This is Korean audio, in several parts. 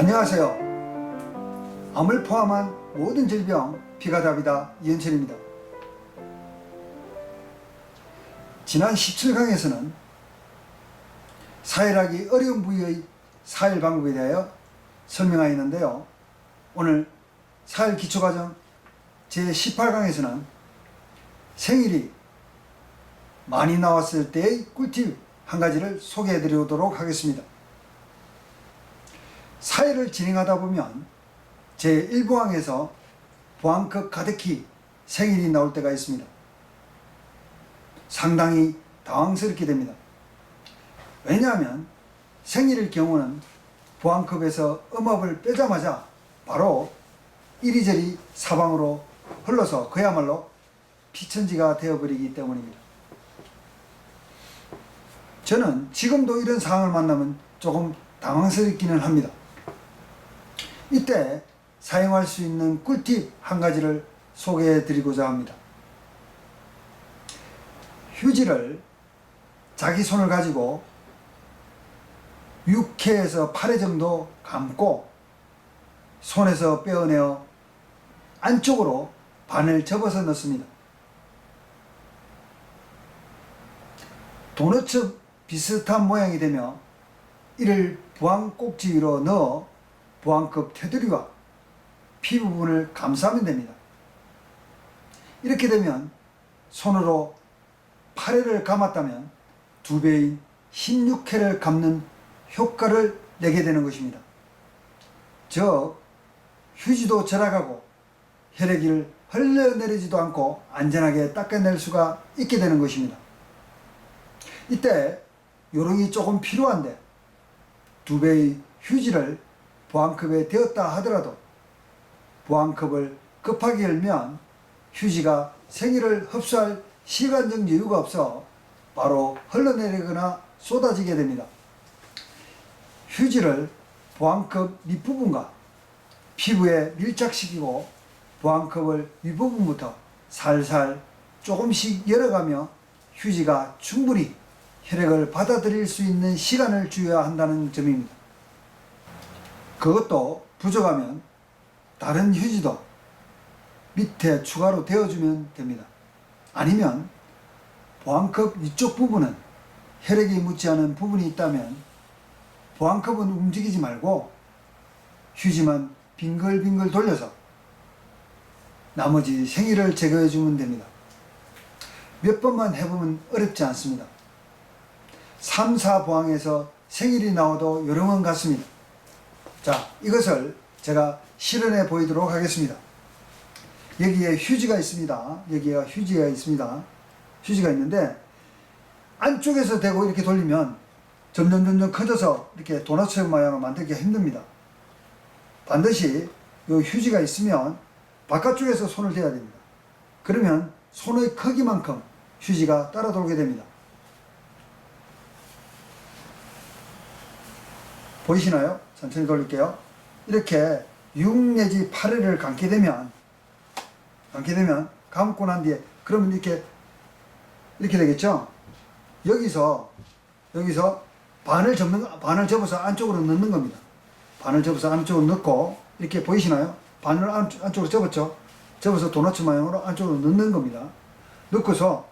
안녕하세요. 암을 포함한 모든 질병 피가 답이다 이현철입니다. 지난 17강에서는 사혈하기 어려운 부위의 사혈 방법에 대하여 설명하였는데요. 오늘 사혈 기초과정 제18강에서는 생일이 많이 나왔을 때의 꿀팁 한 가지를 소개해 드리도록 하겠습니다. 사혈을 진행하다 보면 제1부항에서 부항급 가득히 생일이 나올 때가 있습니다. 상당히 당황스럽게 됩니다. 왜냐하면 생일일 경우는 부항급에서 음압을 빼자마자 바로 이리저리 사방으로 흘러서 그야말로 피천지가 되어버리기 때문입니다. 저는 지금도 이런 상황을 만나면 조금 당황스럽기는 합니다. 이때 사용할 수 있는 꿀팁 한 가지를 소개해 드리고자 합니다. 휴지를 자기 손을 가지고 6회에서 8회 정도 감고 손에서 빼어내어 안쪽으로 반을 접어서 넣습니다. 도넛처럼 비슷한 모양이 되며 이를 부항 꼭지 위로 넣어 부항급 테두리와 피 부분을 감싸면 됩니다. 이렇게 되면 손으로 8회를 감았다면 2배인 16회를 감는 효과를 내게 되는 것입니다. 즉 휴지도 절약하고 혈액을 흘러내리지도 않고 안전하게 닦아낼 수가 있게 되는 것입니다. 이때 요령이 조금 필요한데 2배의 휴지를 부항급에 되었다 하더라도 부항급을 급하게 열면 휴지가 생일을 흡수할 시간적 여유가 없어 바로 흘러내리거나 쏟아지게 됩니다. 휴지를 부항급 밑부분과 피부에 밀착시키고 부항급을 윗부분부터 살살 조금씩 열어가며 휴지가 충분히 혈액을 받아들일 수 있는 시간을 주어야 한다는 점입니다. 그것도 부족하면 다른 휴지도 밑에 추가로 대어주면 됩니다. 아니면 부항급 위쪽 부분은 혈액이 묻지 않은 부분이 있다면 부항급은 움직이지 말고 휴지만 빙글빙글 돌려서 나머지 생일을 제거해 주면 됩니다. 몇 번만 해보면 어렵지 않습니다. 3, 4부항에서 생일이 나와도 요령은 같습니다. 자, 이것을 제가 실현해 보이도록 하겠습니다. 여기에 휴지가 있습니다. 여기에 휴지가 있습니다. 휴지가 있는데 안쪽에서 대고 이렇게 돌리면 점점 커져서 이렇게 도넛처럼 모양을 만들기가 힘듭니다. 반드시 이 휴지가 있으면 바깥쪽에서 손을 대야 됩니다. 그러면 손의 크기만큼 휴지가 따라 돌게 됩니다. 보이시나요? 천천히 돌릴게요. 이렇게 6 내지 8회를 감게 되면 감고 난 뒤에 그러면 이렇게 되겠죠? 여기서 반을 접어서 안쪽으로 넣는 겁니다. 반을 접어서 안쪽으로 넣고 이렇게 보이시나요? 반을 안쪽으로 접었죠? 접어서 도넛 모양으로 안쪽으로 넣는 겁니다. 넣고서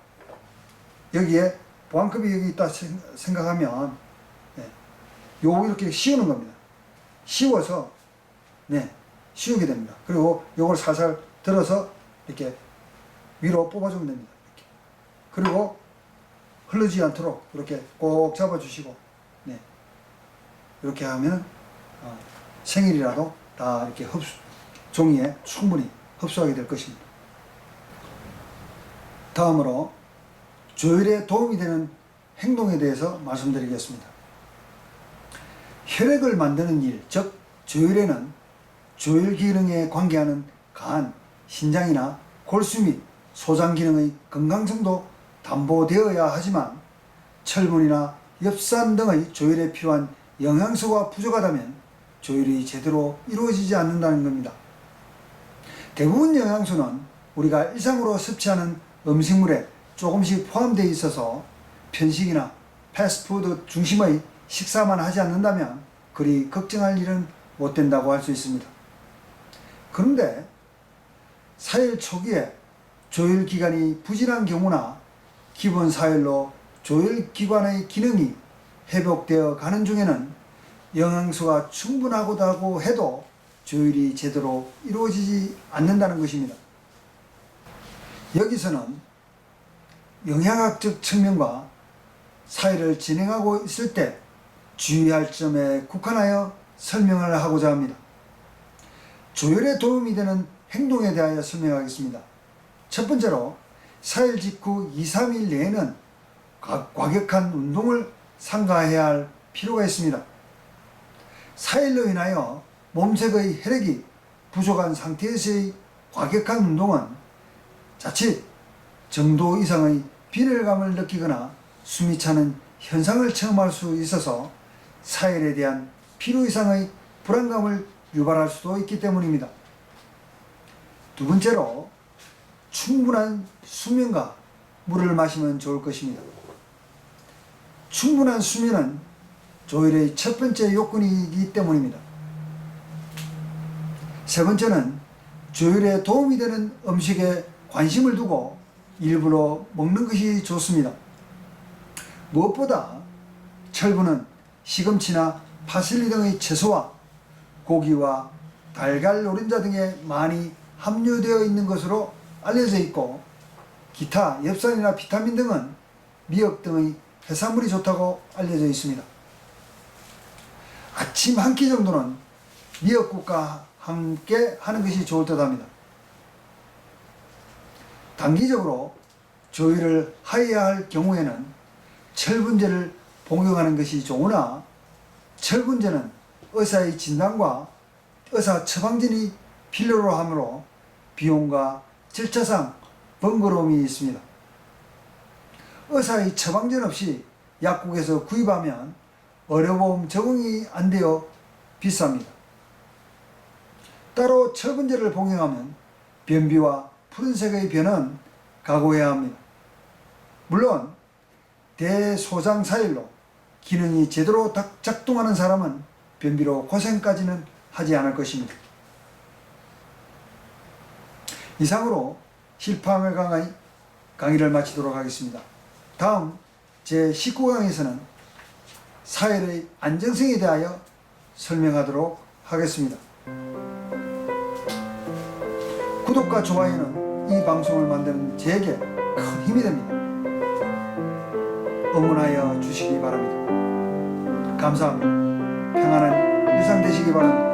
여기에 부항급이 여기 있다 생각하면 요거 이렇게 씌우는 겁니다. 씌워서 씌우게 됩니다. 그리고 요걸 살살 들어서 이렇게 위로 뽑아주면 됩니다. 이렇게. 그리고 흐르지 않도록 이렇게 꼭 잡아주시고 이렇게 하면 생일이라도 다 이렇게 종이에 충분히 흡수하게 될 것입니다. 다음으로 조혈에 도움이 되는 행동에 대해서 말씀드리겠습니다. 혈액을 만드는 일, 즉 조혈에는 조혈 기능에 관계하는 간, 신장이나 골수 및 소장 기능의 건강성도 담보되어야 하지만 철분이나 엽산 등의 조혈에 필요한 영양소가 부족하다면 조혈이 제대로 이루어지지 않는다는 겁니다. 대부분 영양소는 우리가 일상으로 섭취하는 음식물에 조금씩 포함되어 있어서 편식이나 패스트푸드 중심의 식사만 하지 않는다면 그리 걱정할 일은 못 된다고 할 수 있습니다. 그런데 사일 초기에 조혈기관이 부진한 경우나 기본 사일로 조혈기관의 기능이 회복되어 가는 중에는 영양소가 충분하다고 해도 조혈이 제대로 이루어지지 않는다는 것입니다. 여기서는 영양학적 측면과 사일을 진행하고 있을 때 주의할 점에 국한하여 설명을 하고자 합니다. 조혈에 도움이 되는 행동에 대하여 설명하겠습니다. 첫 번째로 사일 직후 2-3일 내에는 과격한 운동을 삼가해야 할 필요가 있습니다. 사일로 인하여 몸속의 혈액이 부족한 상태에서의 과격한 운동은 자칫 정도 이상의 빈혈감을 느끼거나 숨이 차는 현상을 체험할 수 있어서 사일에 대한 필요 이상의 불안감을 유발할 수도 있기 때문입니다. 두 번째로 충분한 수면과 물을 마시면 좋을 것입니다. 충분한 수면은 조혈의 첫 번째 요건이기 때문입니다. 세 번째는 조혈에 도움이 되는 음식에 관심을 두고 일부러 먹는 것이 좋습니다. 무엇보다 철분은 시금치나 파슬리 등의 채소와 고기와 달걀 노른자 등에 많이 함유되어 있는 것으로 알려져 있고, 기타 엽산이나 비타민 등은 미역 등의 해산물이 좋다고 알려져 있습니다. 아침 한 끼 정도는 미역국과 함께 하는 것이 좋을 듯 합니다. 단기적으로 조혈을 하해야 할 경우에는 철분제를 복용하는 것이 좋으나, 철분제는 의사의 진단과 의사 처방전이 필요로 하므로 비용과 절차상 번거로움이 있습니다. 의사의 처방전 없이 약국에서 구입하면 의료보험 적용이 안 되어 비쌉니다. 따로 철분제를 복용하면 변비와 푸른색의 변은 각오해야 합니다. 물론 대소장사일로 기능이 제대로 작동하는 사람은 변비로 고생까지는 하지 않을 것입니다. 이상으로 실파암의 강의를 마치도록 하겠습니다. 다음 제19강에서는 사일의 안정성에 대하여 설명하도록 하겠습니다. 구독과 좋아요는 이 방송을 만드는 제게 큰 힘이 됩니다. 응원하여 주시기 바랍니다. 감사합니다. 평안한 일상 되시기 바랍니다.